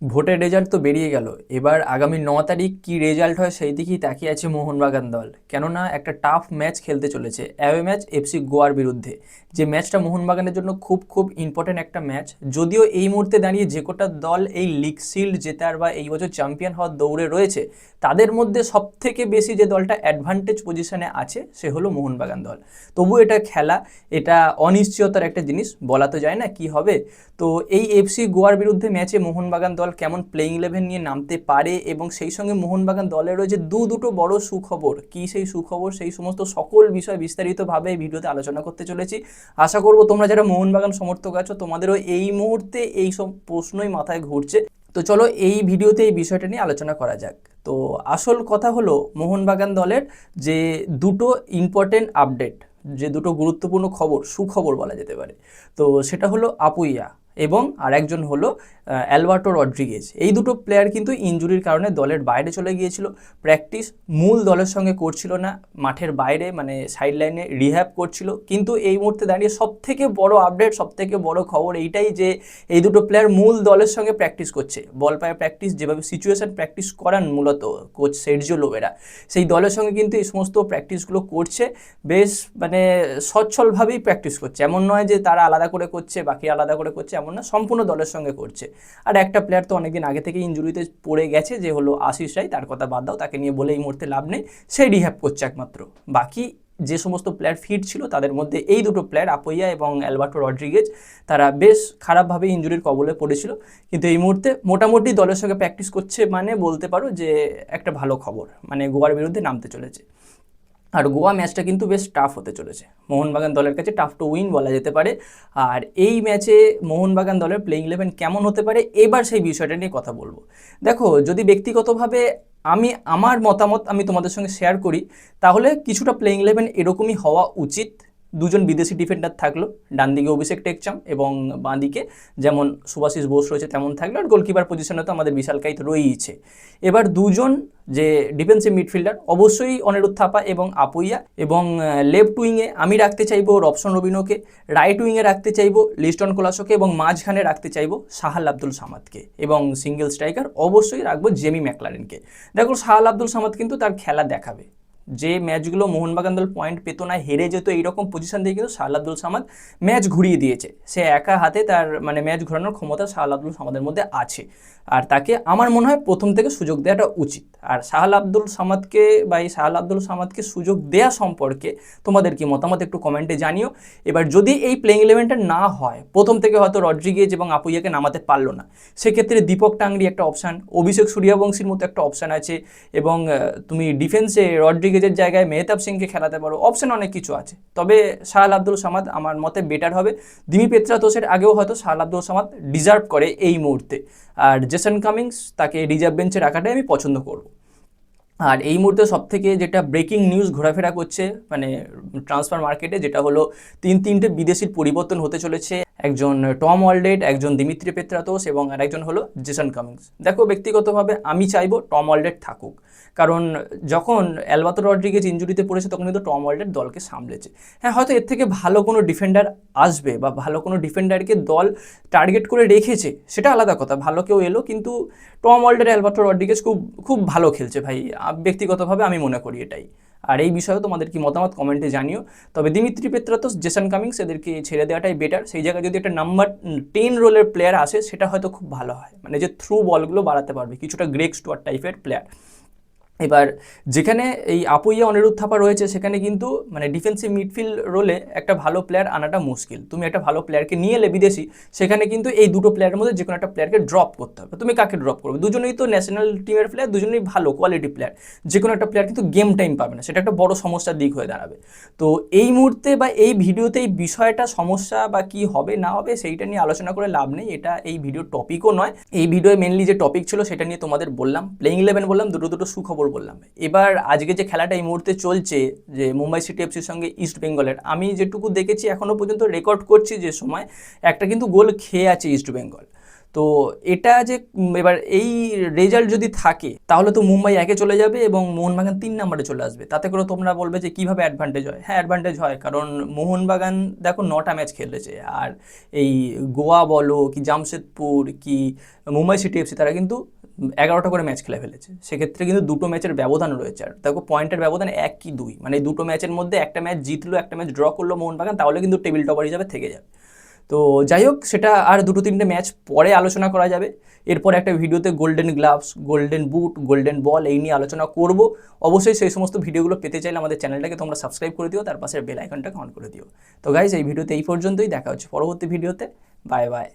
ভোটের রেজাল্ট তো বেরিয়ে গেল। এবার আগামী 9 তারিখ কী রেজাল্ট হয় সেই দিকেই তাকিয়ে আছে মোহনবাগান দল। কেননা একটা টাফ ম্যাচ খেলতে চলেছে, অ্যাওয়ে ম্যাচ এফসি গোয়ার বিরুদ্ধে। যে ম্যাচটা মোহনবাগানের জন্য খুব খুব ইম্পর্টেন্ট একটা ম্যাচ। যদিও এই মুহূর্তে দাঁড়িয়ে যে কটা দল এই লিগ শিল্ড জেতার বা এই বছর চ্যাম্পিয়ন হওয়ার দৌড়ে রয়েছে, তাদের মধ্যে সবথেকে বেশি যে দলটা অ্যাডভান্টেজ পজিশনে আছে সে হলো মোহনবাগান দল। তবু এটা খেলা, এটা অনিশ্চয়তার একটা জিনিস, বলা তো যায় না কি হবে। তো এই এফসি গোয়ার বিরুদ্ধে ম্যাচে মোহনবাগান দল কেমন প্লেইং ইলেভেন নিয়ে নামতে পারে এবং সেই সঙ্গে মোহনবাগান দলের রয়েছে দুটো বড় সুখবর, কী সেই সুখবর, সেই সমস্ত সকল বিষয় বিস্তারিতভাবে এই ভিডিওতে আলোচনা করতে চলেছি। আশা করব তোমরা যারা মোহনবাগান সমর্থক আছো তোমাদেরও এই মুহূর্তে এই সব প্রশ্নই মাথায় ঘুরছে। তো চলো এই ভিডিওতে এই বিষয়টা নিয়ে আলোচনা করা যাক। তো আসল কথা হলো মোহনবাগান দলের যে দুটো ইম্পর্টেন্ট আপডেট, যে দুটো গুরুত্বপূর্ণ খবর, সুখবর বলা যেতে পারে। তো সেটা হলো আপুইয়া এবং আরেকজন হলো অ্যালবার্টো রড্রিগেজ। এই দুটো প্লেয়ার কিন্তু ইনজুরির কারণে দলের বাইরে চলে গিয়েছিল। প্র্যাকটিস মূল দলের সঙ্গে করছিল না, মাঠের বাইরে মানে সাইড লাইনে রিহ্যাব করছিল। কিন্তু এই মুহূর্তে দাঁড়িয়ে সবথেকে বড় আপডেট, সবথেকে বড় খবর এইটাই যে এই দুটো প্লেয়ার মূল দলের সঙ্গে প্র্যাকটিস করছে। বল পায়ে প্র্যাকটিস, যেভাবে সিচুয়েশন প্র্যাকটিস করান মূলত কোচ সের্জিও লোবেরা, সেই দলের সঙ্গে কিন্তু এই সমস্ত প্র্যাকটিসগুলো করছে। বেশ মানে সচ্ছলভাবেই প্র্যাকটিস করছে, এমন নয় যে তারা আলাদা করে করছে বাকি আলাদা করে করছে, এমন না, সম্পূর্ণ দলের সঙ্গে করছে। আর একটা প্লেয়ার তো অনেকদিন আগে থেকে ইনজুরিতে পড়ে গেছে, যে হলো আশিস রায়, তার কথা বাদ দাও, তাকে নিয়ে বলে এই মুহূর্তে লাভ নেই, সে রিহ্যাব করছে একমাত্র। বাকি যে সমস্ত প্লেয়ার ফিট ছিল তাদের মধ্যে এই দুটো প্লেয়ার আপুইয়া এবং অ্যালবার্টো রড্রিগেজ, তারা বেশ খারাপভাবে ইনজুরির কবলে পড়েছিল। কিন্তু এই মুহূর্তে মোটামুটি দলের সঙ্গে প্র্যাকটিস করছে, মানে বলতে পারো যে একটা ভালো খবর, মানে গোয়ার বিরুদ্ধে নামতে চলেছে। আর গোয়া ম্যাচটা কিন্তু বেশ টাফ হতে চলেছে, মোহনবাগান দলের কাছে টাফ টু উইন বলা যেতে পারে। আর এই ম্যাচে মোহনবাগান দলের প্লেইং ইলেভেন কেমন হতে পারে এবার সেই বিষয়টা নিয়ে কথা বলবো। দেখো, যদি ব্যক্তিগতভাবে আমার মতামত আমি তোমাদের সঙ্গে শেয়ার করি, তাহলে কিছুটা প্লেইং ইলেভেন এরকমই হওয়া উচিত। দুজন বিদেশি ডিফেন্ডার থাকলো, ডান দিকে অভিষেক টেকচাম এবং বাঁ দিকে যেমন সুভাশিস বোস রয়েছে তেমন থাকলো। আর গোলকিপার পজিশনে তো আমাদের বিশাল কাইত রয়েইছে। এবার দুজন যে ডিফেন্সিভ মিডফিল্ডার, অবশ্যই অনিরুদ্ধ থাপা এবং আপুইয়া, এবং লেফট উইংয়ে আমি রাখতে চাইবো রবসন রবিনোকে, রাইট উইংয়ে রাখতে চাইবো লিস্টন কোলাসোকে এবং মাঝখানে রাখতে চাইবো সাহাল আব্দুল সামাদকে, এবং সিঙ্গেল স্ট্রাইকার অবশ্যই রাখবো জেমি ম্যাকলারেনকে। দেখো, সাহাল আব্দুল সামাদ কিন্তু তার খেলা দেখাবে। যে ম্যাচগুলো মোহনবাগান দল পয়েন্ট পেত না, হেরে যেত, এইরকম পজিশন দিয়ে কিন্তু সাহাল আব্দুল সামাদ ম্যাচ ঘুরিয়ে দিয়েছে। সে একা হাতে তার মানে ম্যাচ ঘোরানোর ক্ষমতা সাহাল আব্দুল সামাদের মধ্যে আছে। আর তাকে আমার মনে হয় প্রথম থেকে সুযোগ দেওয়াটা উচিত। আর সাহাল আব্দুল সামাদকে বা এই সাহাল আব্দুল সামাদকে সুযোগ দেওয়া সম্পর্কে তোমাদের কি মতামত একটু কমেন্টে জানিও। এবার যদি এই প্লেইং ইলেভেনটা না হয়, প্রথম থেকে হয়তো রড্রিগেজ এবং আপুইয়াকে নামাতে পারলো না, সেক্ষেত্রে দীপক টাংরি একটা অপশান, অভিষেক সূর্যবংশীর মতো একটা অপশান আছে, এবং তুমি ডিফেন্সে রড্রিগেজের জায়গায় মেহতাব সিংকে খেলাতে পারো, অপশান অনেক কিছু আছে। তবে সাহাল আব্দুল সামাদ আমার মতে বেটার হবে। দিমি পেত্রাতোসের আগেও হয়তো সাহাল আব্দুল সামাদ ডিজার্ভ করে এই মুহূর্তে। আর জেসন কামিংস, তাকে রিজার্ভ বেঞ্চে রাখাটাই আমি পছন্দ করব। আর এই মুহূর্তে সবথেকে যেটা ব্রেকিং নিউজ ঘোরাফেরা করছে মানে ট্রান্সফার মার্কেটে, যেটা হলো তিনটে বিদেশির পরিবর্তন হতে চলেছে। একজন টম অলডেড, একজন দিমিত্রি পেত্রাতোস এবং আরেকজন হলো জেসন কামিংস। দেখো, ব্যক্তিগতভাবে আমি চাইবো টম অলডেড থাকুক, কারণ যখন অ্যালবার্টো রড্রিগেজ ইনজুরিতে পড়েছে তখন কিন্তু টম অলডেড দলকে সামলেছে। হ্যাঁ, হয়তো এর থেকে ভালো কোনো ডিফেন্ডার আসবে বা ভালো কোনো ডিফেন্ডারকে দল টার্গেট করে রেখেছে, সেটা আলাদা কথা, ভালো কেউ এলো, কিন্তু টম অলডেড, অ্যালবার্টো রড্রিগেজ খুব খুব ভালো খেলছে ভাই, ব্যক্তিগতভাবে আমি মনে করি এটাই। আর এই বিষয়ে তোমাদের কি মতামত কমেন্টে জানিও। তবে দিমিত্রি পেত্রাতোস, জেসন কামিংস, এদেরকে ছেড়ে দেওয়াটাই বেটার। সেই জায়গায় যদি একটা নাম্বার 10 রোলের প্লেয়ার আসে সেটা হয়তো খুব ভালো হয়, মানে যে থ্রু বলগুলো বাড়াতে পারবে, কিছুটা গ্রেগ স্টুয়ার্ট টাইপের প্লেয়ার। এবার যেখানে এই আপুইয়া অনিরুদ্ধ থাপা রয়েছে, সেখানে কিন্তু মানে ডিফেন্সিভ মিডফিল্ড রোলে একটা ভালো প্লেয়ার আনাটা মুশকিল। তুমি একটা ভালো প্লেয়ারকে নিয়ে এলে বিদেশি, সেখানে কিন্তু এই দুটো প্লেয়ারের মধ্যে যে কোনো একটা প্লেয়ারকে ড্রপ করতে হবে। তুমি কাকে ড্রপ করবে? দুজনেই তো ন্যাশনাল টিমের প্লেয়ার, দুজনেই ভালো কোয়ালিটি প্লেয়ার, যে কোনো একটা প্লেয়ার কিন্তু গেম টাইম পাবে না, সেটা একটা বড় সমস্যার দিক হয়ে দাঁড়াবে। তো এই মুহূর্তে বা এই ভিডিওতে এই বিষয়টা সমস্যা বা কি হবে না হবে সেইটা নিয়ে আলোচনা করে লাভ নেই, এটা এই ভিডিওর টপিকও নয়। এই ভিডিওয়ে মেনলি যে টপিক ছিল সেটা নিয়ে তোমাদের বললাম, প্লেইং ইলেভেন বললাম, দুটো সুখবর বললাম। এবার আজকে যে খেলাটা এই মুহূর্তে চলছে, যে মুম্বাই সিটি এফসির সঙ্গে ইস্ট বেঙ্গলের, আমি যেটুকু দেখেছি এখনও পর্যন্ত রেকর্ড করছি যে সময়, একটা কিন্তু গোল খেয়ে আছে ইস্ট বেঙ্গল। তো এটা যে এবার এই রেজাল্ট যদি থাকে তাহলে তো মুম্বাই 1-এ চলে যাবে এবং মোহনবাগান 3 নম্বরে চলে আসবে। তাতে করে তোমরা বলবে যে কিভাবে অ্যাডভান্টেজ হয়? হ্যাঁ, অ্যাডভান্টেজ হয়, কারণ মোহনবাগান দেখো 9টা ম্যাচ খেলেছে, আর এই গোয়া বলো কি জামশেদপুর কি মুম্বাই সিটি এফসি তারা কিন্তু 11টা করে ম্যাচ খেলে ফেলেছে। সেক্ষেত্রে কিন্তু দুটো ম্যাচের ব্যবধান রয়েছে, আর দেখো পয়েন্টের ব্যবধান 1 কি 2, মানে এই দুটো ম্যাচের মধ্যে একটা ম্যাচ জিতলো একটা ম্যাচ ড্র করলো মোহনবাগান, তাহলে কিন্তু টেবিল টপার হিসাবে থেকে যাবে। তো যাই হোক, সেটা আর 2-3টে ম্যাচ পরে আলোচনা করা যাবে। এরপর একটা ভিডিওতে golden gloves, golden boot, golden ball এই নিয়ে আলোচনা করব। অবশ্যই সেই সমস্ত ভিডিওগুলো পেতে চাইলে আমাদের চ্যানেলটাকে তোমরা সাবস্ক্রাইব করে দিও, তার পাশের বেল আইকনটাকে অন করে দিও। তো গাইজ, এই ভিডিওতে এই পর্যন্তই, দেখা হচ্ছে পরবর্তী ভিডিওতে। Bye bye.